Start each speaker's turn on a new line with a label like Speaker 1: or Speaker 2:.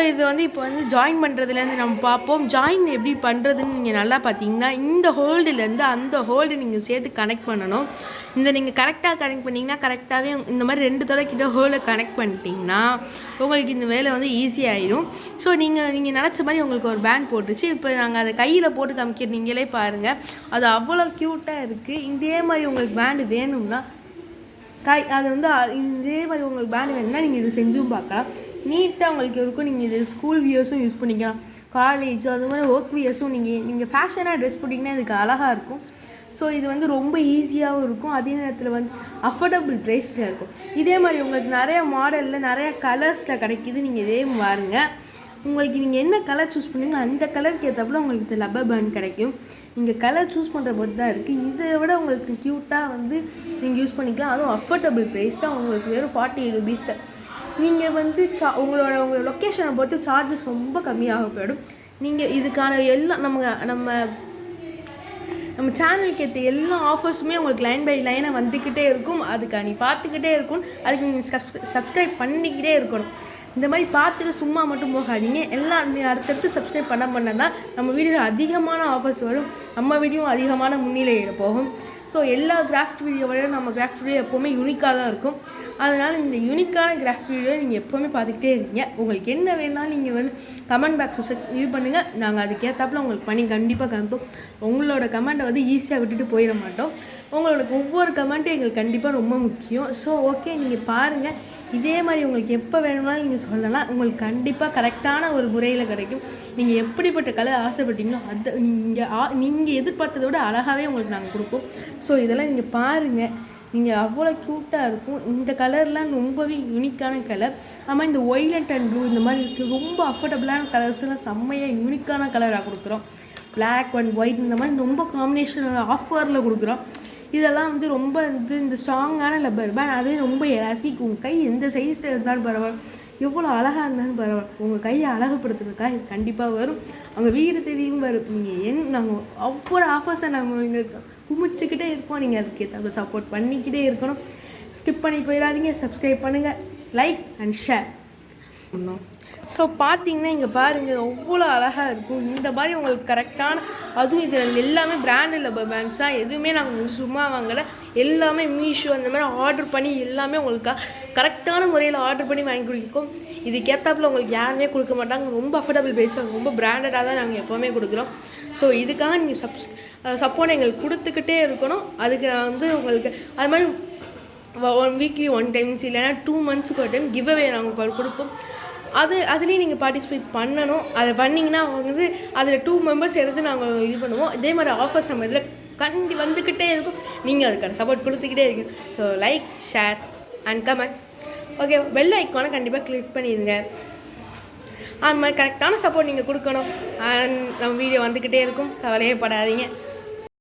Speaker 1: இது வந்து இப்போ வந்து ஜாயின் பண்ணுறதுலேருந்து நம்ம பார்ப்போம். ஜாயின் எப்படி பண்ணுறதுன்னு நீங்கள் நல்லா பார்த்தீங்கன்னா, இந்த ஹோல்டுலேருந்து அந்த ஹோல்டு நீங்கள் சேர்த்து கனெக்ட் பண்ணணும். நீங்கள் கரெக்டாக கனெக்ட் பண்ணிங்கன்னா கரெக்டாகவே இந்த மாதிரி 2 தடவை கிட்ட ஹோல்டை கனெக்ட் பண்ணிட்டீங்கன்னா உங்களுக்கு இந்த வேலை வந்து ஈஸியாகிடும். ஸோ நீங்கள் நினச்ச மாதிரி உங்களுக்கு ஒரு பேண்ட் போட்டுருச்சு. இப்போ நாங்கள் அதை கையில் போட்டு காமிக்கிற நீங்களே பாருங்கள். அது அவ்வளோ க்யூட்டாக இருக்குது. இதே மாதிரி உங்களுக்கு பேண்டு வேணும்னா அது வந்து இதே மாதிரி உங்களுக்கு பேண்ட் வேணும்னா நீங்கள் இது செஞ்சும் பார்க்கலாம். நீட்டாக உங்களுக்கு இருக்கும். நீங்கள் இது ஸ்கூல் வியர்ஸும் யூஸ் பண்ணிக்கலாம், காலேஜ் அது மாதிரி ஒர்க் வியர்ஸும் நீங்கள் ஃபேஷனாக ட்ரெஸ் போட்டிங்கன்னா இதுக்கு அழகாக இருக்கும். ஸோ இது வந்து ரொம்ப ஈஸியாகவும் இருக்கும், அதே நேரத்தில் வந்து அஃபோர்டபுள் ப்ரைஸில் இருக்கும். இதே மாதிரி உங்களுக்கு நிறையா மாடலில் நிறையா கலர்ஸில் கிடைக்கிது. நீங்கள் இதே பாருங்கள். உங்களுக்கு நீங்கள் என்ன கலர் சூஸ் பண்ணுவீங்களோ அந்த கலருக்கு ஏற்றப்பல உங்களுக்கு இந்த லப்பர் பேண்ட் கிடைக்கும். நீங்கள் கலர் சூஸ் பண்ணுற போது தான் இருக்குது. இதை விட உங்களுக்கு க்யூட்டாக வந்து நீங்கள் யூஸ் பண்ணிக்கலாம். அதுவும் அஃபோர்டபுள் ப்ரைஸாக உங்களுக்கு வெறும் 48 ரூபீஸ் தான். நீங்கள் வந்து உங்களோட லொக்கேஷனை பொறுத்து சார்ஜஸ் ரொம்ப கம்மியாக போயிடும். நீங்கள் இதுக்கான எல்லாம் நம்ம சேனலுக்கு ஏற்ற எல்லா ஆஃபர்ஸுமே உங்களுக்கு லைன் பை லைனாக வந்துக்கிட்டே இருக்கும். அதுக்காக நீ பார்த்துக்கிட்டே இருக்கணும். அதுக்கு நீங்கள் சப்ஸ்கிரைப் பண்ணிக்கிட்டே இருக்கணும். இந்த மாதிரி பார்த்துட்டு சும்மா மட்டும் போகாதீங்க. எல்லாம் அடுத்தடுத்து சப்ஸ்கிரைப் பண்ண தான் நம்ம வீடியோவில் அதிகமான ஆஃபர்ஸ் வரும், நம்ம வீடியோ அதிகமான முன்னிலையில் போகும். ஸோ எல்லா கிராஃப்ட் வீடியோவோட நம்ம கிராஃப்ட் வீடியோ எப்போவுமே யூனிக்காக தான் இருக்கும். அதனால் இந்த யூனிக்கான கிராஃப்ட் வீடியோ நீங்கள் எப்போவுமே பார்த்துக்கிட்டே இருக்கீங்க. உங்களுக்கு என்ன வேணாலும் நீங்கள் வந்து கமெண்ட் பாக்ஸ் இது பண்ணுங்கள். நாங்கள் அதுக்கேற்றாப்புல உங்களுக்கு பண்ணி கண்டிப்பாக காமிப்போம். உங்களோட கமெண்ட்டை வந்து ஈஸியாக விட்டுட்டு போயிட மாட்டோம். உங்களோட ஒவ்வொரு கமெண்ட்டும் எங்களுக்கு கண்டிப்பாக ரொம்ப முக்கியம். ஸோ ஓகே, நீங்கள் பாருங்கள். இதே மாதிரி உங்களுக்கு எப்போ வேணும்னாலும் நீங்கள் சொல்லலாம். உங்களுக்கு கண்டிப்பாக கரெக்டான ஒரு முறையில் கிடைக்கும். நீங்கள் எப்படிப்பட்ட கலர் ஆசைப்பட்டீங்களோ அதை நீங்கள் எதிர்பார்த்ததை விட அழகாகவே உங்களுக்கு நாங்கள் கொடுப்போம். ஸோ இதெல்லாம் நீங்கள் பாருங்கள். நீங்கள் அவ்வளோ க்யூட்டாக இருக்கும். இந்த கலர்லாம் ரொம்பவே யூனிக்கான கலர். ஆமாம், இந்த ஒய்லட் அண்ட் ப்ளூ இந்த மாதிரி இருக்குது. ரொம்ப அஃபோர்டபுளான கலர்ஸ்லாம் செம்மையாக யூனிக்கான கலராக கொடுக்குறோம். பிளாக் அண்ட் ஒயிட் இந்த மாதிரி ரொம்ப காம்பினேஷன் ஆஃபரில் கொடுக்குறோம். இதெல்லாம் வந்து ரொம்ப இந்த ஸ்ட்ராங்கான லப்பர் பேண்ட். அதே ரொம்ப எலாஸ்டிக். உங்கள் கை எந்த சைஸில் இருந்தாலும் பரவாயில்ல, எவ்வளோ அழகாக இருந்தாலும் பரவாயில்ல, உங்கள் கையை அழகுப்படுத்துறதுக்காக இது கண்டிப்பாக வரும். அவங்க வீடு தேடியும் வரும். நீங்கள் நாங்கள் ஒவ்வொரு ஆஃபர்ஸை நாங்கள் இங்கே குமிச்சிக்கிட்டே இருப்போம். நீங்கள் அதுக்கு சப்போர்ட் பண்ணிக்கிட்டே இருக்கணும். ஸ்கிப் பண்ணி போயிடாதீங்க. சப்ஸ்கிரைப் பண்ணுங்கள், லைக் அண்ட் ஷேர் பண்ணோம். ஸோ பார்த்தீங்கன்னா இங்கே பாருங்கள், எவ்வளோ அழகாக இருக்கும். இந்த மாதிரி உங்களுக்கு கரெக்டான, அதுவும் இதில் எல்லாமே பிராண்டட் லப்பர் பேண்ட்ஸாக, எதுவுமே நாங்கள் சும்மா வாங்கலை. எல்லாமே மீஷோ அந்த மாதிரி ஆர்டர் பண்ணி எல்லாமே உங்களுக்கு கரெக்டான முறையில் ஆர்டர் பண்ணி வாங்கி கொடுக்கும். இதுக்கேற்றாப்புல உங்களுக்கு யாருமே கொடுக்க மாட்டாங்க. ரொம்ப அஃபோர்டபுள் ப்ரைஸாக ரொம்ப பிராண்டடாக தான் நாங்கள் எப்போவுமே கொடுக்குறோம். ஸோ இதுக்காக நீங்கள் சப்போர்ட் எங்களுக்கு கொடுத்துக்கிட்டே இருக்கணும். அதுக்கு நான் வந்து உங்களுக்கு அது மாதிரி வீக்லி 1 டைம்ஸ் இல்லைன்னா 2 மந்த்ஸுக்கு ஒரு டைம் கிவ் அவே நாங்கள் கொடுப்போம். அதுலேயும் நீங்கள் பார்ட்டிசிபேட் பண்ணணும். அதை பண்ணிங்கன்னா வந்து அதில் 2 மெம்பர்ஸ் எடுத்து நாங்கள் இது பண்ணுவோம். இதே மாதிரி ஆஃபர்ஸ் நம்ம இதில் வந்துக்கிட்டே இருக்கும். நீங்கள் அதுக்கான சப்போர்ட் கொடுத்துக்கிட்டே இருக்கீங்க. So like, share and comment. Okay, bell ஐக்கானை கண்டிப்பாக கிளிக் பண்ணிடுங்க. அந்த மாதிரி கரெக்டான சப்போர்ட் நீங்கள் கொடுக்கணும். அண்ட் நம்ம வீடியோ வந்துக்கிட்டே இருக்கும், கவலையே படாதீங்க.